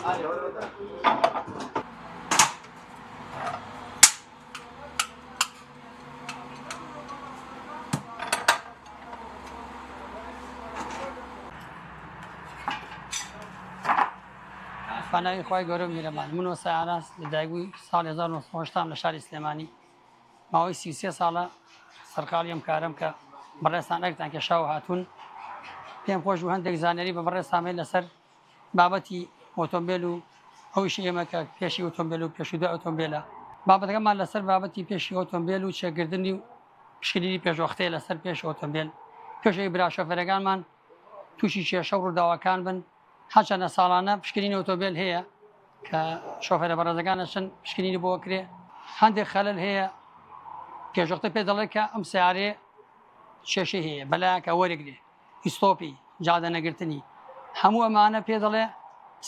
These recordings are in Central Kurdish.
فنای خواهی گرم میرمان من و سیارس لدایگوی سال 1980 لشهر سلیمانی ماوەی 33 ساڵە سەرقاڵیم کارم کە بەڕێستان ئەگتان کە شاو هاتوون پێم خۆش و هەندێک زانەری بە بەڕێستامێ لەسەر بابەتی ئۆتۆمبیل و ئەویش ئێمە کە پێشی ئۆتۆمبیل و پێشودە ئۆتۆمبیلە بابەتەکەمان لەسەر بابەتی پێشی ئۆتۆمبیل و چێگردنی و پشکنینی پێشوەختەیە لەسەر پێش ئۆتۆمبیل پێشەوەی برا شۆفێرەکانمان تووشی کێشە و ڕووداوەکان بن هەرچەندە ساڵانە پشکنینی ئۆتۆمبیل هەیە کە شۆفێرە بەڕێزەکانە چەند پشکنینی بۆ کرێ هەندێک خەلل هەیە پێشوەختە پێ دەڵێت کە ئەم سیارێ کێشەی هەیە بەلایەکە وەرەگرێ ئیستۆپی جادە نەگرتنی هەموو ئەمانە پێ دەڵێ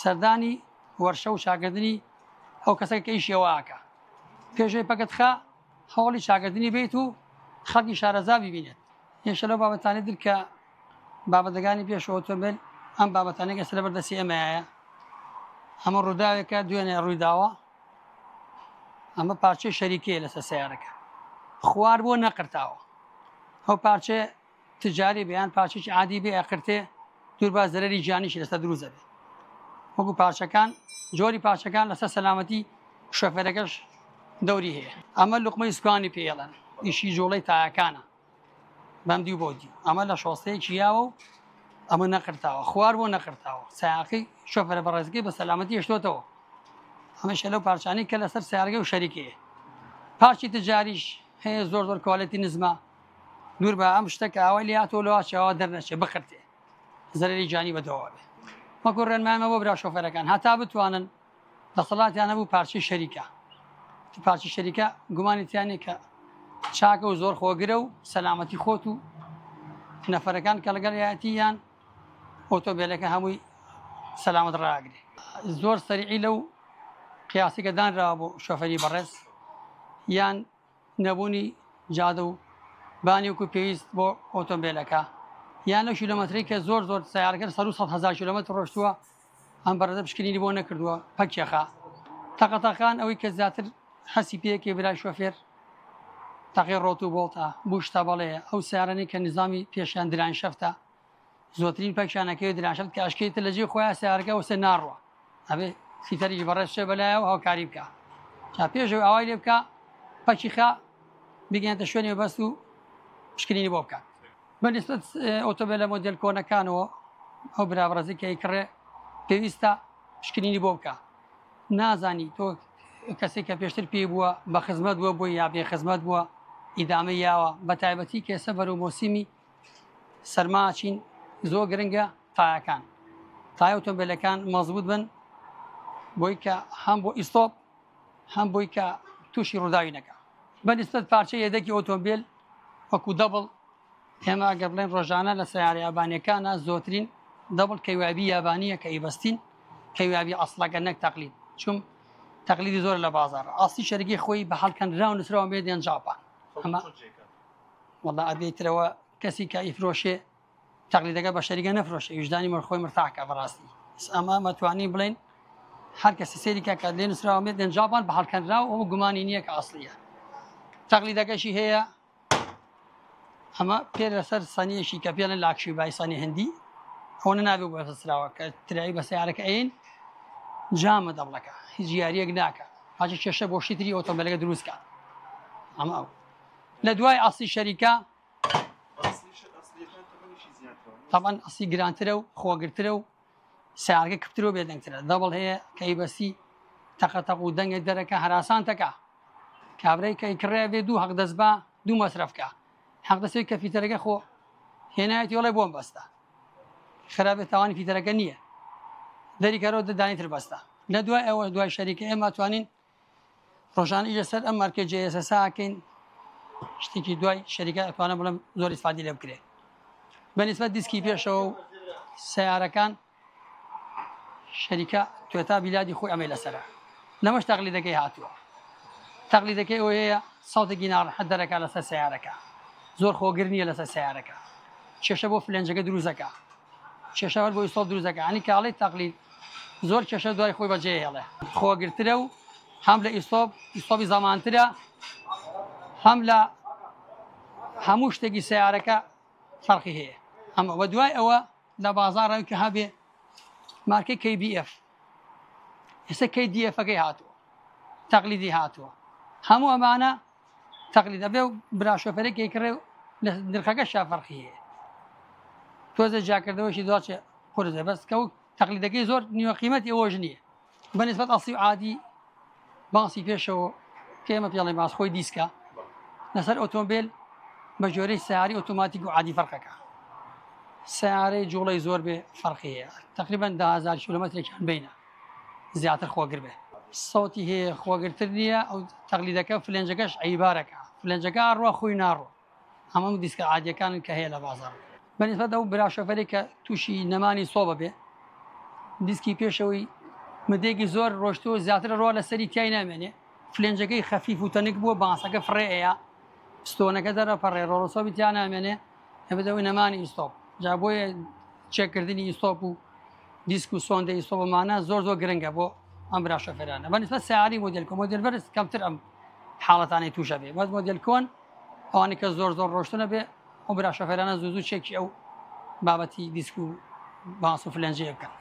سەردانی وەرشە و چاکردنی ئەو کەسێک کە ئیشێواکە پێشەوەی پەکەتخا هەوڵی چاکردنی بێت و خەڵکی شارەزا ببینێت هێشە لەو بابەتانەی در کە بابەتەکانی پێش ئۆتۆمبیل ئەم بابەتانێک ئێستا لە بەردەستی ئێمەیە ئەمە ڕووداوێکە دوێنێ ڕوویداوە ئەمە پارچەی شەریکەیە لەسەر سیارەکە خوار بۆ نەقرتاوە ئەو پارچێ تجاری بەیان پارچێکی عادی بێ ئەقرتێ دووربا زەرەری گیانیشی لەسەر دروست دەبێت وەکو پارچەکان جۆری پارچەکان لەسەر سەلامەتی شۆفێرەکەش دەوری هەیە ئەمە لوقمەی سوکانی پێڵەن ئیشی جۆڵەی تایەکانە بەم دی بۆ دی ئەمە لە شۆستەیەکی یاوە و ئەمە نەقرتاوە خوار بۆ نەقرتاوە سایاقی شۆفێرە بەڕێزگەی بە سەلامەتی هێشتۆتەوە ئەمەش لەو پارچانەی کە لەسەر سیارەکەی و شەریکەیە پارچی تجاریش هەیە زۆر زۆر کواڵەتی نزمە دوور بە ئەم شتەکە ئەوەی لاتۆ لەوا چاوە دەرنەچێ بخرتێ زەرەری جانی بەدەوا بێ وەکو ڕێنمایمە بۆ برا شۆفێرەکان هەتا بتوانن دەسەڵاتیان هەبوو پارچەی شەریکە پارچی شەریکە گومانیتیانێ کە چاکە و زۆر خۆگرە و سەلامەتی خۆت و نەفەرەکان کە لەگەڵ یەتی ئۆتۆبیلەکە هەمووی سەلامەت ڕاگرێ زۆر سەریعی لەو قیاسیکە دانراوە بۆ شۆفەری بەڕێز یان نەبوونی جادە و بانی وکو پێویست بۆ ئۆتۆمبیلەکە یان لەو کیلۆمەتری کە زۆر زۆر سیارەکە 100,000 کیلۆمەتر ڕۆشتووە ئەم بەڕێزە پشکنینی بۆ نەکردووە پەکێخا تەقەتەخان ئەوەی کە زیاتر حەسی پێیەکێ برای شۆفێر تەقی ڕۆت و بۆڵتە بوشتە بەڵەیە ئەو سیارانەی کە نظامی پێشیان درانشەفتە زۆترین پەکشانەکەی درانشەفت کە ئەشکێتە لەجێ خۆیان سیارەکە وسێ ناڕوە ئەبێ فیتەریش بەڕێز شێ بەلایە و هاوکاری بکە جا پێشەوە ئاوای لێ بکە پەکیخا بگەێنێتە شوێنی بەست و پشکنینی بۆ بکات بەنسبەت ئۆتۆمبیلە مۆدێل کۆنەکانەوە ئەو برابەزی کە کڕێ پێویستە پشکنینی بۆ بکە نازانی تۆ کەسێک کە پێشتر پێی بووە بە خزمەت بووە بۆی یا بێ خزمەت بووە ئیدامە یاوە بە تایبەتی کێسە بەرەو مۆسیمی سەرماچین زۆر گرنگە تایەکان تای ئۆتۆمبیلەکان مەزبوط بن بۆی کە هەم بۆ ئیستۆپ هەم بۆی کە تووشی ڕووداوی نەکە بەنسبەت پارچەی یەدەکی ئۆتۆمبیل وەکو دەبڵ ئێمە ئەگەر بڵێن ڕۆژانە لە سیارە یابانیەکانە زۆترین دەبڵ کەیوابی یابانیە کە ئیبەستین کەیوابی ئەسڵەکە نەک تەقلید چون تەقلیدی زۆر لە بازار ئاستی شەرگی خۆی بە هەڵکەندراو نووسراوە بێدێن جاپان ئەمە وەڵا ئەبێترەوە کەسی کە ئیفرۆشێ تەقلیدەکە بە شەریکە نەفرۆشێ وجدانی مەرخۆی مرتاحکە بەڕاستی ئەمە مەتوانی بڵێن هەر کەسی سێریکە کە لێ نووسراوە بێدێن جاپان بە هەڵکەندراو ئەوە گومانی نییە کە ئەسڵیە تەقلیدەکەشی هەیە ئەمە پێ لەسەر سەنیەشی کە پێڵێن لاکشی بایسانی هەندی ئەوە نابێ بۆ بەسراوە کە ترایی بە سیارەکە ئەین جامە دەبڵەکە هیچ یاریەک ناکە حاجی کێشە بۆ شتری ئۆتۆمبیلەکە دروستکە ئەمە ئەو لە دوای ئەسڵی شەریکە تەمان ئەسڵی گرانترە و خۆگرترە و سیارەکە کەپترەوە بێدەنگترە دەبڵ هەیە کە ئیبەسی تەقەتەق و دەنگێک دەرەکە هەراسان تەکە کابرای کە ئیکڕێ بێ دوو حەق دەستبا دوو مەسرەفکە حەق دەسێت کە فیتەرەکە خۆ هێنایەتی وڵێ بۆم بەستە خراپێت تاوانی فیتەرەکە نییە دەریکەرەوە دەدانیتر بەستە لە دوای ئەوە دوای شەریکە ئێمە توانین ڕۆژانە لەسەر ئەم مارکە جێسەساکەین شتێکی دوای شەریکە ئەتوانە بڵێم زۆر ئیسفادی لێ بکرێت بەنسبەت دیسکی پێشەوە و سیارەکان شەریکە توێتا بیلادی خۆی ئەمەی لەسەرە لەمەش تەقلیدەکەی هاتووە تەقلیدەکەی ئەوەیە ساڵتێکی ناڕەحەت دەرەکە لەسەر سیارەکە زۆر خۆگر نییە لەسەر سیارەکە کێشە بۆ فلێنجەکە دروستەکە کێشەوەر بۆ ئیستۆپ دروستەکە ئەنی کاڵی تەقلید زۆر کێشە دوای خۆی بەجێ هێڵێ خۆگرترە و هەم لە ئیسۆبی زەمانترە هەم لە هەموو شتێکی سیارەکە فەرقی هەیە ئەمە بە دوای ئەوە لە بازاڕەوە کە هەبێ مارکەی KBF ئێستا KDF-ەکەی هاتووە تەقلیدی هاتووە هەموو ئەمانە تەقلید دەبێ و براشۆفەرێکی کڕێ لە نرخەکە فەرقی هەیە تۆزە جاکردەوەشی دواچێ قورزە بەس کە تەقلیدەکەی زۆر نیوە قیمەتی ئەوەش نییە بەنسبەت ئەسی عادی باسی پێشەوە پێمە پێڵی باس خۆی دیسکە لەسەر ئۆتۆمبیل بە جۆرەی سیاری ئۆتۆماتیک و عادی فەرقەکە سیارەی جوڵی زۆر بێ فەرقی هەیە تقریبا 10,000 کیلۆمەترێکیان بینە زیاتر خۆگر بێ سەوتی هەیە خۆگرتر نییە ئەو تەقلیدەکە فلێنجەکەش عیبارەکە فلێنجەکە ڕوە خۆی ناڕۆ هەموو دیسکە عادیەکانن کە هەیە لە بازار بەنسبەت ئەو براشۆفەرێک کە تووشی نەمانی سۆبە بێ دیسکی پێشەوەی مدێکی زۆر ڕۆشتووە زیاتر ڕۆ لە سەری تای نامێنێ فلێنجەکەی خەفیف و تەنک بووە باسەکە فڕێەیە ستۆنەکە دەرەپەڕێ ڕۆڵسۆبی تیان نامێنێ هەبێتەوەی نەمانی ئیستۆپ جا بۆیە چێککردنی ئیستۆپ و دیسک و سۆندە ئیستۆپمانە زۆر گرنگە بۆ ئەم براشۆفەرانە بەنسبەت سیاری مۆدل کۆ مۆدل بەرز کەمتر ئەم حاڵەتانی تووشە بێ بەس مۆدل کۆن ئەوانی کە زۆر ڕۆشتنە بێ ئەو براشۆفەرانە زوو چێکی ئەو بابەتی دیسک و باس و فلێنجەیە بکەن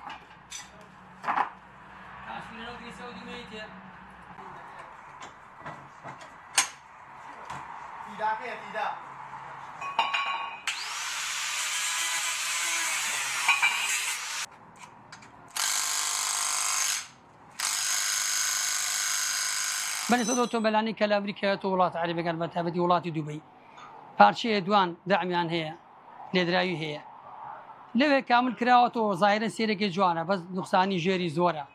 بەنسبەت ئۆتۆمبیلانی کە لە ئەمریکایەوە وڵاتە عەرەبیەکان بە تایبەتی وڵاتی دووبەی پارچەیە دوان دەعمیان هەیە لێدراوی هەیە لەوێ کامل کراوەتەوە زاهرەن سێرەێکی جوانە بەس نوقسانی ژێری زۆرە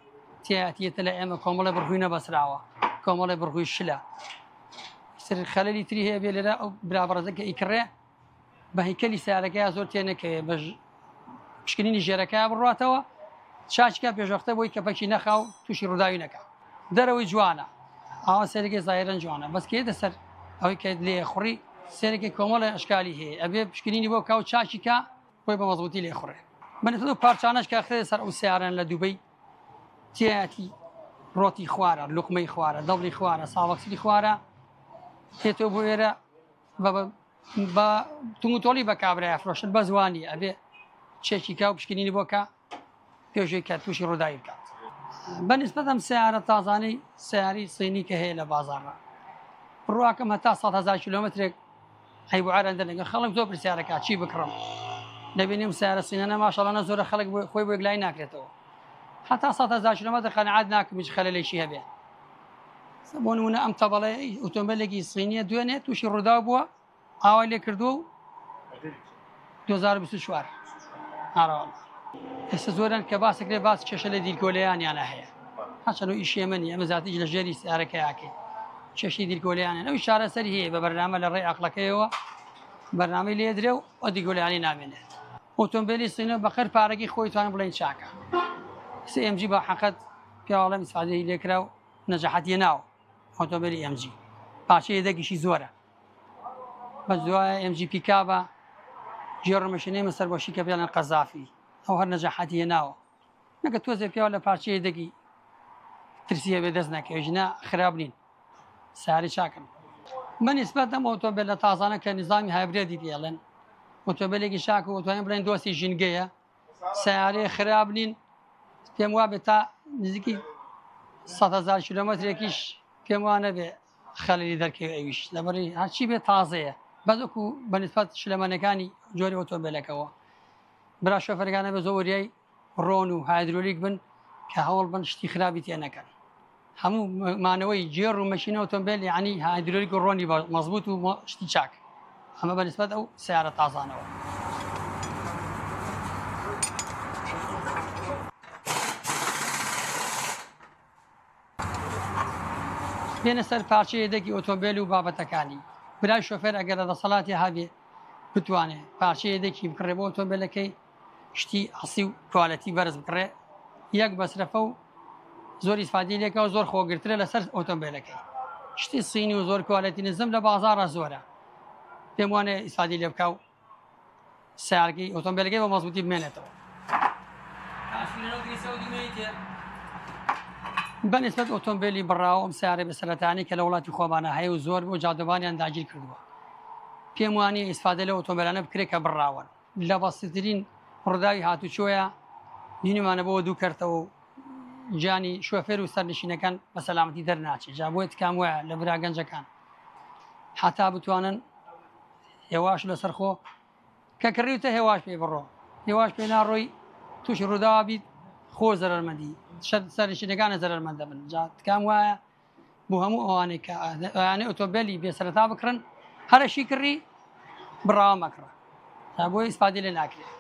تایەتە لە ئێمە کۆمەڵی بڕخووی نەبەسراوە کۆمەڵی بڕخووی شلە سەر خەلەلی تری هەیە بێ لێرە ئەو برابەڕەکە ئیکڕێ بە هیکەلی سیارەکەیە زۆر تێنەکەوێ بە پشکنینی ژێرەکەی بڕاتەوە چاچکە پێشوەختە بۆی کەپەکی نەخا و تووشی ڕووداوی نەکە دەرەوەی جوانە ئاوا سێرەکەی زاهرەن جوانە بەسکێ دەسەر ئەوەی کە لێ خوڕی سێرەکی کۆمەڵی ئەشکالی هەیە ئەبێ پشکنینی بۆ کاو چاچیکە بۆی بە مەزبوطی لێ خوڕێ بەنسبەت پارچانەش کە خرێ سەر ئەو سیارەن لە دووبەی تایەتی ڕۆتی خوارە لوقمەی خوارە دڵی خوارە ساوەکسری خوارە هێتۆ بۆ ئێرە بە تونگوتۆڵی بە کابرای فرۆشت بە زوانی ئەبێ چێکی کا و پشکنینی بۆکە پێشەی کە تووشی ڕووداوی بکات بەنسبەت ئەم سیارە تازانەی سیاری سینی کە هەیە لە بازاڕە ڕواکەم هەتا 100,000 کیلۆمەترێک هەیبوعارەن دەنێگە خەڵک زۆر پرسیارەکە چی بکڕم دەبینیم سیارە سینەنە ماشەڵانە زۆرە خەڵک خۆی بۆ گلای ناکرێتەوە هەتا 100,000 کیلۆمەتر قەنەعات ناکەم هیچ خەلەلێکی هەبێ بۆ نمونە ئەم تەبەڵێ ئۆتۆمبیلێکی سینیە دوێنێ تووشی ڕوودا بووە ئاوای لێ کردووە و 2024 ئاراوەڵ ئێستا زۆرن کە باسەکرێ باس کێشە لە دیرکۆلەیانیانە هەیە هەچەند و ئیشێمەنی ئەمە زیاتر لە ژێری سیارەکەیاکێ کێشی دیرکۆلەیانە ئەوی چارەسەری هەیە بە بەرنامە لە ڕێی عەقڵەکەیەوە بەرنامەی لێ درێ و ئەو دیرکۆلەیانی نامێنێت ئۆتۆمبیلی سینە بەقەر پارەکی خۆی توانم بڵێن چاکە CMG بە حەقەت پیاوەڵەم ئیسفادەی لێکرا و نەجاحەتیە ناوە ئۆتۆمبیلی MG پارچەیە دەگیشی زۆرە بە دوایە MG پیکابە جێڕمەشینەی مەسەربۆشی کە پێڵێن قەزافی ئەو هەر نەجاحەتیە ناوە نەکە تۆزێ پیاوە لە پارچەیە دەگی ترسیە بێ دەست نەکەوێژنە خراپ نین ساری چاکن بەنسبەت ئەم ئۆتۆمبیل لە تازانە کە نظامی هایبرێدی پێڵێن ئۆتۆمبیلێکی شاک و ئۆتۆمبیل بڵێن دۆستی ژینگەیە سیارەیە خراپ نین پێم وابێ تا نزیکی 100,000 کیلۆمەترێکیش پێم وانە بێ خەلەلی دەرکەوێ ئەویش لەبەری هەرچی بێ تازەیە بەزۆکو بەنسبەت شلەمانەکانی جۆری ئۆتۆمبیلەکەەوە برا شۆفەرەکانە بە زۆریای ڕۆن و هایدرۆلیک بن کە هەوڵ بن شتی خراپی تێ نەکەن هەموو مانەوەی جێڕ و مەشینە ئۆتۆمبیل یعنی هایدرۆلیک و ڕۆنی مەزبوط و شتی چاک ئەمە بەنسبەت ئەو سیارە تازانەوە بێنە سەر پارچەیە دەکی ئۆتۆمبیل و بابەتەکانی برای شۆفێر ئەگەر لە دەسەڵاتی هەبێ بتوانێت پارچەیە دەکی بکڕێ بۆ ئۆتۆمبیلەکەی شتی ئەسی و کوالەتی بەرز بکڕێ یەک بەسرەفە و زۆر ئیسفادی لێکەوە زۆر خۆگرترە لەسەر ئۆتۆمبیلەکەی شتی سینی و زۆر کوالەتی نزم لە بازاڕە زۆرە پێم وانێ ئیسفادی لێ بکە و سیارگەی ئۆتۆمبیلەکەی بە مەزبوطی بمێنێتەوە بەنسبەت ئۆتۆمبیلی بڕاوە ئەم سیارە بەسەرەتانی کە لە وڵاتی خۆبانە هەیە و زۆر بۆ جادۆبانیان داگیر کردووە پێم وانی ئیسفادە لە ئۆتۆمبیلانە بکرێت کە بڕاون لە بەسیترین ڕووداوی هاتوچۆیە بینیمانە بۆ دوو کەرتەوە گیانی شۆفێر و سەرنشینەکان بە سەلامەتی دەرناچێت جا بۆیە تکام وایە لە برا گەنجەکان حتا بتوانن هێواش لەسەر خۆ کە کڕیوتە هێواش پێ بڕۆ هێواش پێ ناڕۆی تووشی ڕووداوا بیت خۆ زەرمەندی سەرنشینەکانە زەرمەندە بن جا تکام وایە بۆ هەموو ئەوانەی کە ئەوانەی ئۆتۆمبیلی بێسەرەتا بکڕن هەرەشی کڕی بڕاوە مەکڕە تا بۆی ئیسفادە لێ ناکرێت